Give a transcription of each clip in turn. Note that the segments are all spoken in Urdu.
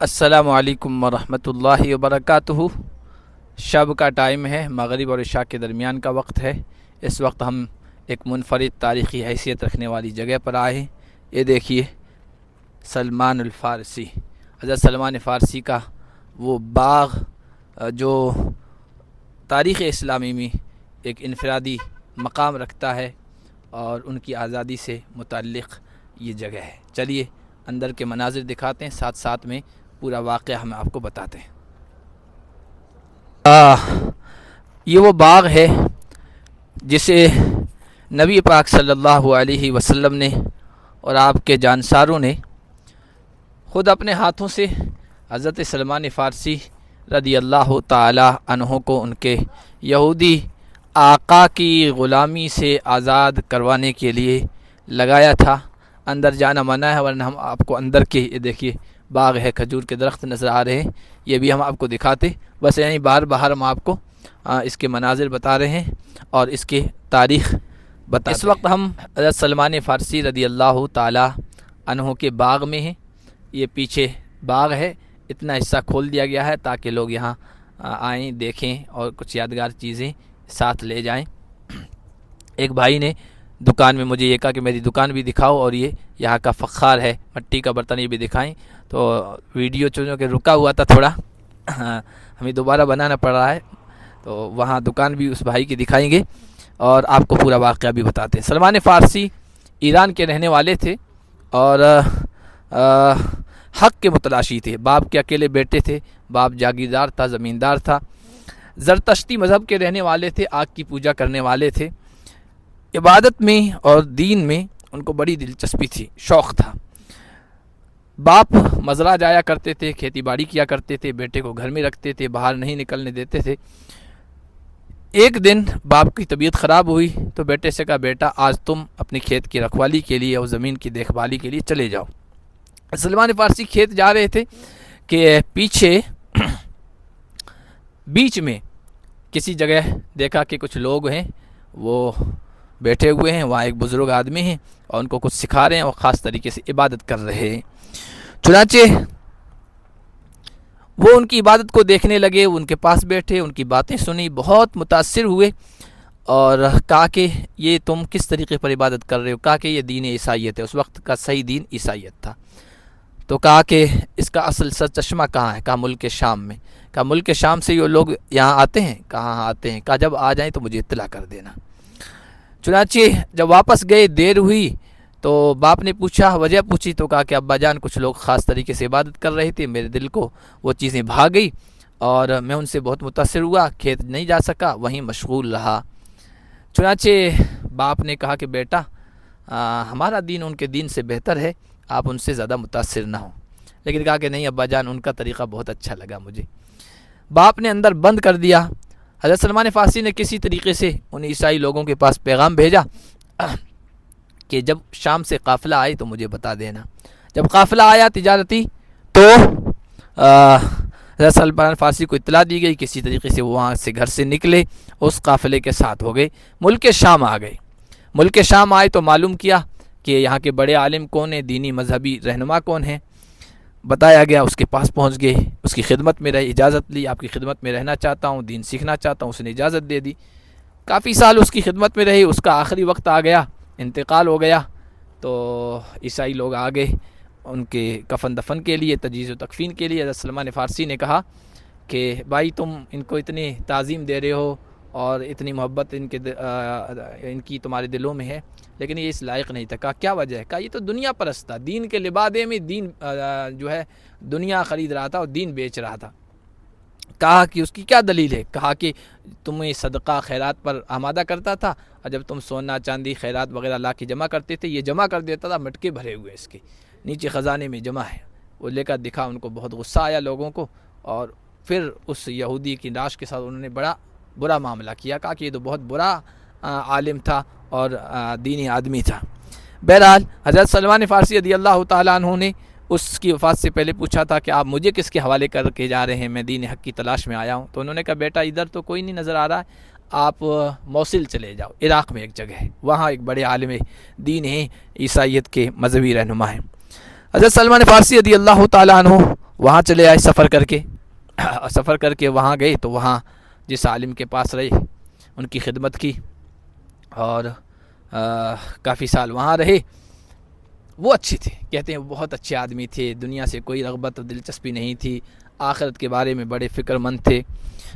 السلام علیکم ورحمۃ اللہ وبرکاتہ۔ شب کا ٹائم ہے، مغرب اور عشاء کے درمیان کا وقت ہے۔ اس وقت ہم ایک منفرد تاریخی حیثیت رکھنے والی جگہ پر آئے ہیں۔ یہ دیکھیے سلمان الفارسی، حضرت سلمان فارسی کا وہ باغ جو تاریخ اسلامی میں ایک انفرادی مقام رکھتا ہے اور ان کی آزادی سے متعلق یہ جگہ ہے۔ چلیے اندر کے مناظر دکھاتے ہیں، ساتھ ساتھ میں پورا واقعہ ہم آپ کو بتاتے ہیں۔ یہ وہ باغ ہے جسے نبی پاک صلی اللہ علیہ وسلم نے اور آپ کے جانساروں نے خود اپنے ہاتھوں سے حضرت سلمان فارسی رضی اللہ تعالی عنہ کو ان کے یہودی آقا کی غلامی سے آزاد کروانے کے لیے لگایا تھا۔ اندر جانا منع ہے، ورنہ ہم آپ کو اندر کے یہ دیکھیے باغ ہے، کھجور کے درخت نظر آ رہے ہیں، یہ بھی ہم آپ کو دکھاتے، بس یعنی باہر ہم آپ کو اس کے مناظر بتا رہے ہیں اور اس کی تاریخ بتا۔ اس وقت ہم حضرت سلمان فارسی رضی اللہ تعالی عنہ کے باغ میں ہیں۔ یہ پیچھے باغ ہے، اتنا حصہ کھول دیا گیا ہے تاکہ لوگ یہاں آئیں، دیکھیں اور کچھ یادگار چیزیں ساتھ لے جائیں۔ ایک بھائی نے دکان میں مجھے یہ کہا کہ میری دکان بھی دکھاؤ، اور یہ یہاں کا فخار ہے، مٹی کا برتن یہ بھی دکھائیں۔ تو ویڈیو چونکہ رکا ہوا تھا تھوڑا، ہمیں دوبارہ بنانا پڑ رہا ہے، تو وہاں دکان بھی اس بھائی کی دکھائیں گے اور آپ کو پورا واقعہ بھی بتاتے ہیں۔ سلمان فارسی ایران کے رہنے والے تھے اور حق کے متلاشی تھے۔ باپ کے اکیلے بیٹے تھے، باپ جاگیردار تھا، زمیندار تھا، زرتشتی مذہب کے رہنے والے تھے، آگ کی پوجا کرنے والے تھے۔ عبادت میں اور دین میں ان کو بڑی دلچسپی تھی، شوق تھا۔ باپ مزرعہ جایا کرتے تھے، کھیتی باڑی کیا کرتے تھے، بیٹے کو گھر میں رکھتے تھے، باہر نہیں نکلنے دیتے تھے۔ ایک دن باپ کی طبیعت خراب ہوئی تو بیٹے سے کہا، بیٹا آج تم اپنی کھیت کی رکھوالی کے لیے اور زمین کی دیکھ بھالی کے لیے چلے جاؤ۔ سلمان فارسی کھیت جا رہے تھے کہ پیچھے بیچ میں کسی جگہ دیکھا کہ کچھ لوگ ہیں، وہ بیٹھے ہوئے ہیں، وہاں ایک بزرگ آدمی ہیں اور ان کو کچھ سکھا رہے ہیں اور خاص طریقے سے عبادت کر رہے ہیں۔ چنانچہ وہ ان کی عبادت کو دیکھنے لگے، ان کے پاس بیٹھے، ان کی باتیں سنی، بہت متاثر ہوئے اور کہا کہ یہ تم کس طریقے پر عبادت کر رہے ہو؟ کہا کہ یہ دین عیسائیت ہے۔ اس وقت کا صحیح دین عیسائیت تھا۔ تو کہا کہ اس کا اصل سرچشمہ کہاں ہے؟ کہا ملک شام میں۔ کہا ملک شام سے یہ لوگ یہاں آتے ہیں؟ کہاں آتے ہیں۔ کہا جب آ جائیں تو مجھے اطلاع کر دینا۔ چنانچہ جب واپس گئے، دیر ہوئی تو باپ نے پوچھا، وجہ پوچھی تو کہا کہ ابا جان کچھ لوگ خاص طریقے سے عبادت کر رہے تھے، میرے دل کو وہ چیزیں بھا گئی اور میں ان سے بہت متاثر ہوا، کھیت نہیں جا سکا، وہیں مشغول رہا۔ چنانچہ باپ نے کہا کہ بیٹا ہمارا دین ان کے دین سے بہتر ہے، آپ ان سے زیادہ متاثر نہ ہوں۔ لیکن کہا کہ نہیں ابا جان، ان کا طریقہ بہت اچھا لگا مجھے۔ باپ نے اندر بند کر دیا۔ حضرت سلمان فارسی نے کسی طریقے سے ان عیسائی لوگوں کے پاس پیغام بھیجا کہ جب شام سے قافلہ آئے تو مجھے بتا دینا۔ جب قافلہ آیا تجارتی تو حضرت سلمان فارسی کو اطلاع دی گئی، کسی طریقے سے وہ وہاں سے گھر سے نکلے، اس قافلے کے ساتھ ہو گئے، ملک شام آ گئے۔ ملک شام آئے تو معلوم کیا کہ یہاں کے بڑے عالم کون ہیں، دینی مذہبی رہنما کون ہیں، بتایا گیا، اس کے پاس پہنچ گئے، اس کی خدمت میں رہے، اجازت لی، آپ کی خدمت میں رہنا چاہتا ہوں، دین سیکھنا چاہتا ہوں، اس نے اجازت دے دی۔ کافی سال اس کی خدمت میں رہے، اس کا آخری وقت آ گیا، انتقال ہو گیا، تو عیسائی لوگ آ گئے ان کے کفن دفن کے لیے، تجہیز و تکفین کے لیے۔ حضرت سلمان فارسی نے کہا کہ بھائی تم ان کو اتنی تعظیم دے رہے ہو اور اتنی محبت ان کی تمہارے دلوں میں ہے، لیکن یہ اس لائق نہیں تھا۔ کہا کیا وجہ ہے؟ کہا یہ تو دنیا پرست تھا، دین کے لبادے میں دین جو ہے دنیا خرید رہا تھا اور دین بیچ رہا تھا۔ کہا کہ اس کی کیا دلیل ہے؟ کہا کہ تمہیں صدقہ خیرات پر آمادہ کرتا تھا، اور جب تم سونا چاندی خیرات وغیرہ لا کے جمع کرتے تھے، یہ جمع کر دیتا تھا، مٹکے بھرے ہوئے اس کے نیچے خزانے میں جمع ہے۔ وہ لے کر دکھا، ان کو بہت غصہ آیا لوگوں کو، اور پھر اس یہودی کی لاش کے ساتھ انہوں نے بڑا برا معاملہ کیا۔ کہا کہ یہ تو بہت برا عالم تھا اور دینی آدمی تھا۔ بہرحال حضرت سلمان فارسی رضی اللہ تعالیٰ عنہ نے اس کی وفات سے پہلے پوچھا تھا کہ آپ مجھے کس کے حوالے کر کے جا رہے ہیں، میں دین حق کی تلاش میں آیا ہوں۔ تو انہوں نے کہا بیٹا ادھر تو کوئی نہیں نظر آ رہا ہے، آپ موصل چلے جاؤ، عراق میں ایک جگہ ہے، وہاں ایک بڑے عالم دین ہیں، عیسائیت کے مذہبی رہنما ہیں۔ حضرت سلمان فارسی رضی اللہ تعالیٰ عنہ وہاں چلے آئے سفر کر کے وہاں گئے تو وہاں جس عالم کے پاس رہے ان کی خدمت کی اور کافی سال وہاں رہے. وہ اچھے تھے، کہتے ہیں وہ بہت اچھے آدمی تھے، دنیا سے کوئی رغبت و دلچسپی نہیں تھی، آخرت کے بارے میں بڑے فکر مند تھے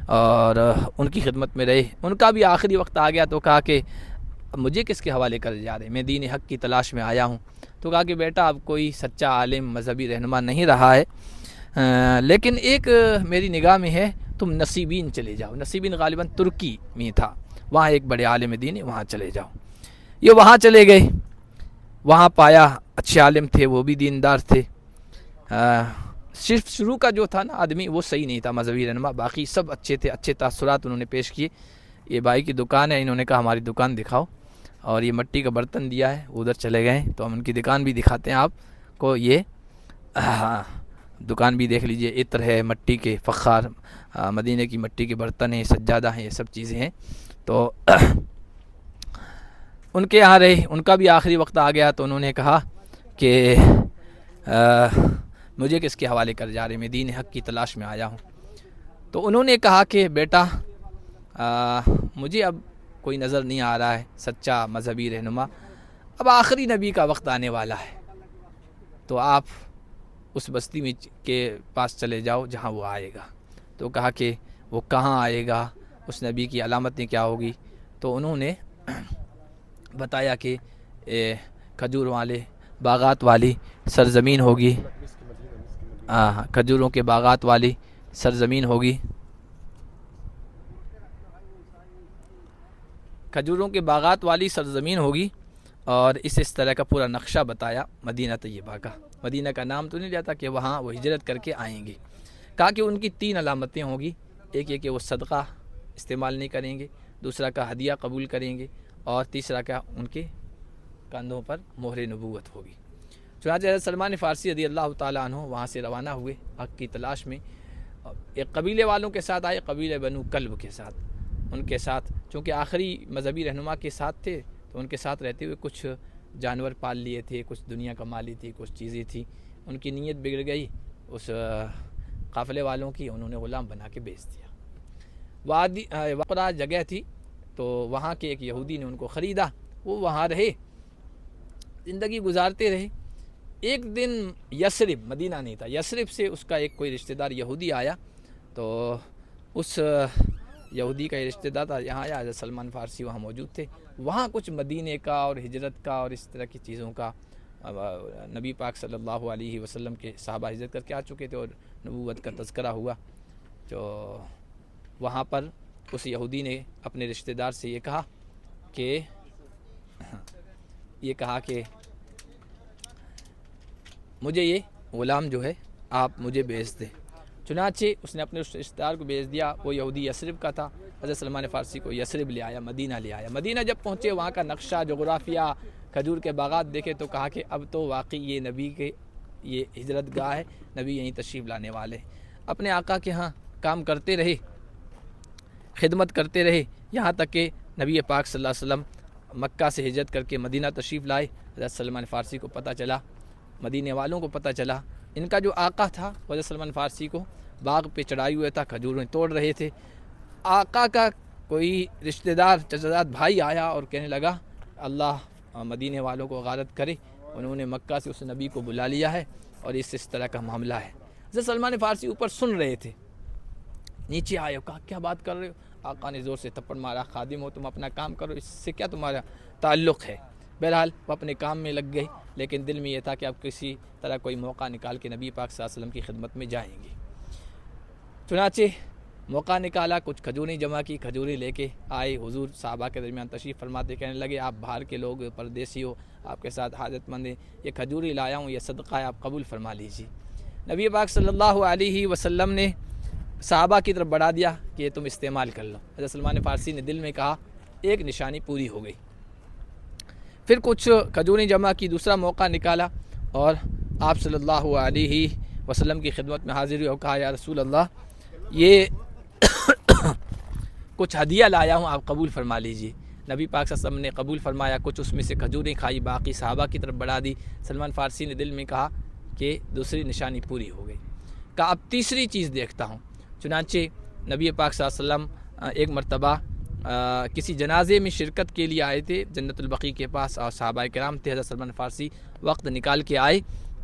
اور ان کی خدمت میں رہے. ان کا بھی آخری وقت آ گیا تو کہا کہ مجھے کس کے حوالے کر جا رہے، میں دین حق کی تلاش میں آیا ہوں. تو کہا کہ بیٹا اب کوئی سچا عالم مذہبی رہنما نہیں رہا ہے، لیکن ایک میری نگاہ میں ہے، تم نصیبین چلے جاؤ. نصیبین غالباً ترکی میں تھا، وہاں ایک بڑے عالم دین ہے، وہاں چلے جاؤ. یہ وہاں چلے گئے، وہاں پایا اچھے عالم تھے، وہ بھی دیندار تھے. صرف شروع کا جو تھا نا آدمی وہ صحیح نہیں تھا مذہبی رہنما، باقی سب اچھے تھے، اچھے تاثرات انہوں نے پیش کیے. یہ بھائی کی دکان ہے، انہوں نے کہا ہماری دکان دکھاؤ، اور یہ مٹی کا برتن دیا ہے، ادھر چلے گئے تو ہم ان کی دکان بھی دکھاتے ہیں آپ کو. یہ دکان بھی دیکھ لیجئے، عطر ہے، مٹی کے فخار، مدینہ کی مٹی کے برتن ہیں، سجادہ ہیں، یہ سب چیزیں ہیں. تو ان کے یہاں رہے، ان کا بھی آخری وقت آ گیا تو انہوں نے کہا کہ مجھے کس کے حوالے کر جا رہے، میں دین حق کی تلاش میں آیا ہوں. تو انہوں نے کہا کہ بیٹا مجھے اب کوئی نظر نہیں آ رہا ہے سچا مذہبی رہنما، اب آخری نبی کا وقت آنے والا ہے، تو آپ اس بستی میں کے پاس چلے جاؤ جہاں وہ آئے گا. تو کہا کہ وہ کہاں آئے گا، اس نبی کی علامتیں کیا ہوگی. تو انہوں نے بتایا کہ کھجور والے باغات والی سرزمین ہوگی، کھجوروں کے باغات والی سرزمین ہوگی، کھجوروں کے باغات والی سرزمین ہوگی. اور اس طرح کا پورا نقشہ بتایا مدینہ طیبہ کا. مدینہ کا نام تو نہیں جاتا کہ وہاں وہ ہجرت کر کے آئیں گے. کہا کہ ان کی 3 علامتیں ہوں گی، ایک یہ کہ وہ صدقہ استعمال نہیں کریں گے، دوسرا کا ہدیہ قبول کریں گے، اور تیسرا کا ان کے کندھوں پر مہر نبوت ہوگی. چنانچہ حضرت سلمان فارسی رضی اللہ تعالیٰ عنہ وہاں سے روانہ ہوئے حق کی تلاش میں. ایک قبیلے والوں کے ساتھ آئے، قبیلہ بنو کلب کے ساتھ. ان کے ساتھ چونکہ آخری مذہبی رہنما کے ساتھ تھے تو ان کے ساتھ رہتے ہوئے کچھ جانور پال لیے تھے، کچھ دنیا کما لی تھی، کچھ چیزیں تھیں. ان کی نیت بگڑ گئی اس قافلے والوں کی، انہوں نے غلام بنا کے بیچ دیا. وادی وقرا جگہ تھی تو وہاں کے ایک یہودی نے ان کو خریدا، وہ وہاں رہے، زندگی گزارتے رہے. ایک دن یثرب، مدینہ نہیں تھا، یثرب سے اس کا ایک کوئی رشتہ دار یہودی آیا. تو اس یہودی کا رشتہ دار تھا، یہاں آیا، حضرت سلمان فارسی وہاں موجود تھے. وہاں کچھ مدینے کا اور ہجرت کا اور اس طرح کی چیزوں کا، نبی پاک صلی اللہ علیہ وسلم کے صحابہ ہجرت کر کے آ چکے تھے اور نبوت کا تذکرہ ہوا. تو وہاں پر اس یہودی نے اپنے رشتہ دار سے یہ کہا کہ مجھے یہ غلام جو ہے آپ مجھے بیچ دیں. چنانچہ اس نے اپنے رشتہ دار کو بیچ دیا. وہ یہودی یثرب کا تھا. حضرت سلمان فارسی کو یثرب لے آیا، مدینہ لے آیا. مدینہ جب پہنچے وہاں کا نقشہ، جغرافیہ، کھجور کے باغات دیکھے تو کہا کہ اب تو واقعی یہ نبی کے یہ ہجرت گاہ ہے، نبی یہیں تشریف لانے والے. اپنے آقا کے ہاں کام کرتے رہے، خدمت کرتے رہے، یہاں تک کہ نبی پاک صلی اللہ علیہ وسلم مکہ سے ہجرت کر کے مدینہ تشریف لائے. حضرت سلمان فارسی کو پتہ چلا، مدینے والوں کو پتہ چلا، ان کا جو آقا تھا حضرت سلمان فارسی کو باغ پہ چڑھائے ہوئے تھا، کھجوریں توڑ رہے تھے. آقا کا کوئی رشتہ دار چچا بھائی آیا اور کہنے لگا اللہ مدینے والوں کو غارت کرے، انہوں نے مکہ سے اس نبی کو بلا لیا ہے اور اس طرح کا معاملہ ہے. حضرت سلمان فارسی اوپر سن رہے تھے، نیچے آئے، کہا کیا بات کر رہے ہو؟ آقا نے زور سے تھپڑ مارا، خادم ہو تم اپنا کام کرو، اس سے کیا تمہارا تعلق ہے؟ بہرحال وہ اپنے کام میں لگ گئے، لیکن دل میں یہ تھا کہ اب کسی طرح کوئی موقع نکال کے نبی پاک صلی اللہ علیہ وسلم کی خدمت میں جائیں گے. چنانچہ موقع نکالا، کچھ کھجوریں جمع کی، کھجوریں لے کے آئے. حضور صحابہ کے درمیان تشریف فرماتے، کہنے لگے آپ باہر کے لوگ، پردیسی ہو، آپ کے ساتھ حاجت مند ہیں، یہ کھجوریں لایا ہوں، یہ صدقہ ہے، آپ قبول فرما لیجیے. نبی پاک صلی اللہ علیہ وسلم نے صحابہ کی طرف بڑھا دیا کہ یہ تم استعمال کر لو. حضرت سلمان فارسی نے دل میں کہا ایک نشانی پوری ہو گئی. پھر کچھ کھجوریں جمع کی، دوسرا موقع نکالا اور آپ صلی اللہ علیہ وسلم کی خدمت میں حاضر ہوئے اور کہا یا رسول اللہ یہ کچھ ہدیہ لایا ہوں، آپ قبول فرما لیجیے. نبی پاک صلی اللہ علیہ وسلم نے قبول فرمایا، کچھ اس میں سے کھجوریں کھائی، باقی صحابہ کی طرف بڑھا دی. سلمان فارسی نے دل میں کہا کہ دوسری نشانی پوری ہو گئی. کہا اب تیسری چیز دیکھتا ہوں۔ چنانچہ نبی پاک صلی اللہ علیہ وسلم ایک مرتبہ کسی جنازے میں شرکت کے لیے آئے تھے جنت البقیع کے پاس، اور صحابہ کرام تھے، حضرت سلمان فارسی وقت نکال کے آئے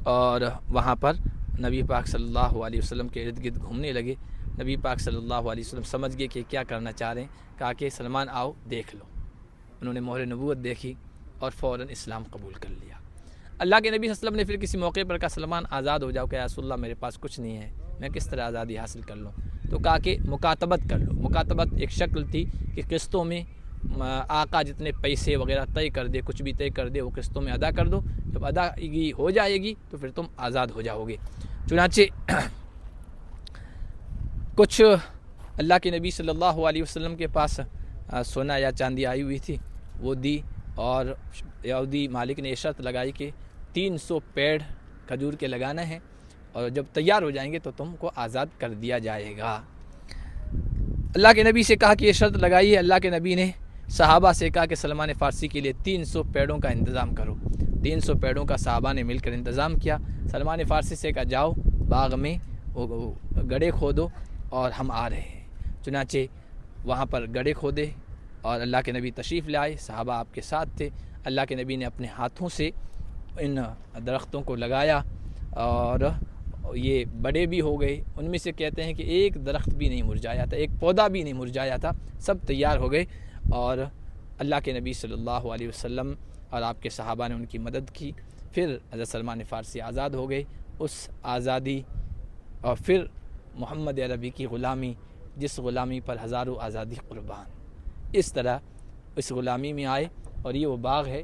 اور وہاں پر نبی پاک صلی اللہ علیہ وسلم کے ارد گرد گھومنے لگے۔ نبی پاک صلی اللہ علیہ وسلم سمجھ گئے کہ کیا کرنا چاہ رہے ہیں، کہا کہ سلمان آؤ دیکھ لو۔ انہوں نے مہر نبوت دیکھی اور فوراً اسلام قبول کر لیا۔ اللہ کے نبی صلی اللہ علیہ وسلم نے پھر کسی موقع پر کہا سلمان آزاد ہو جاؤ، کہ یا رسول اللہ میرے پاس کچھ نہیں ہے، میں کس طرح آزادی حاصل کر لوں؟ تو کہا کہ مکاتبت کر لو۔ مکاتبت ایک شکل تھی کہ قسطوں میں آقا جتنے پیسے وغیرہ طے کر دے، کچھ بھی طے کر دے، وہ قسطوں میں ادا کر دو، جب ادائیگی ہو جائے گی تو پھر تم آزاد ہو جاؤ گے۔ چنانچہ کچھ اللہ کے نبی صلی اللہ علیہ وسلم کے پاس سونا یا چاندی آئی ہوئی تھی، وہ دی، اور یہودی مالک نے یہ شرط لگائی کہ 300 پیڑ کھجور کے لگانا ہے، اور جب تیار ہو جائیں گے تو تم کو آزاد کر دیا جائے گا۔ اللہ کے نبی سے کہا کہ یہ شرط لگائی ہے۔ اللہ کے نبی نے صحابہ سے کہا کہ سلمان فارسی کے لیے 300 پیڑوں کا انتظام کرو۔ 300 پیڑوں کا صحابہ نے مل کر انتظام کیا۔ سلمان فارسی سے کہا جاؤ باغ میں گڑھے کھودو اور ہم آ رہے ہیں۔ چنانچہ وہاں پر گڑھے کھودے اور اللہ کے نبی تشریف لائے، صحابہ آپ کے ساتھ تھے۔ اللہ کے نبی نے اپنے ہاتھوں سے ان درختوں کو لگایا اور یہ بڑے بھی ہو گئے۔ ان میں سے کہتے ہیں کہ ایک درخت بھی نہیں مرجھایا تھا، ایک پودا بھی نہیں مرجھایا تھا، سب تیار ہو گئے، اور اللہ کے نبی صلی اللہ علیہ وسلم اور آپ کے صحابہ نے ان کی مدد کی۔ پھر حضرت سلمان فارسی آزاد ہو گئے۔ اس آزادی اور پھر محمد عربی کی غلامی، جس غلامی پر ہزاروں آزادی قربان، اس طرح اس غلامی میں آئے، اور یہ وہ باغ ہے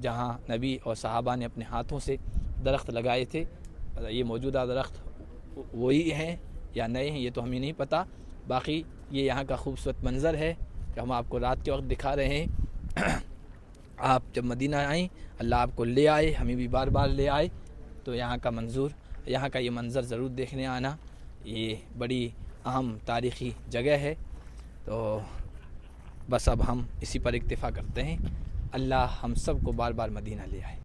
جہاں نبی اور صحابہ نے اپنے ہاتھوں سے درخت لگائے تھے۔ یہ موجودہ درخت وہی ہیں یا نئے ہیں یہ تو ہمیں نہیں پتہ، باقی یہ یہاں کا خوبصورت منظر ہے کہ ہم آپ کو رات کے وقت دکھا رہے ہیں۔ آپ جب مدینہ آئیں، اللہ آپ کو لے آئے، ہمیں بھی بار بار لے آئے، تو یہاں کا یہ منظر ضرور دیکھنے آنا۔ یہ بڑی اہم تاریخی جگہ ہے، تو بس اب ہم اسی پر اکتفا کرتے ہیں۔ اللہ ہم سب کو بار بار مدینہ لے آئے۔